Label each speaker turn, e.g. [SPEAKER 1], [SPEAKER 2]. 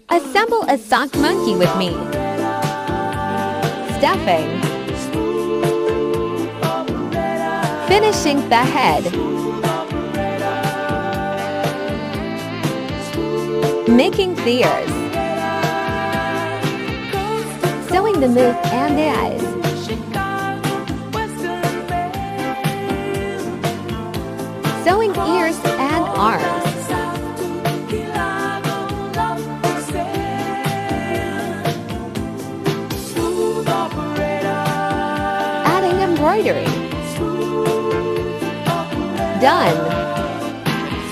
[SPEAKER 1] Assemble a sock monkey with me. Stuffing. Finishing the head. Making the ears. Sewing the mouth and the eyes. Sewing ears and arms. Adding embroidery. Done.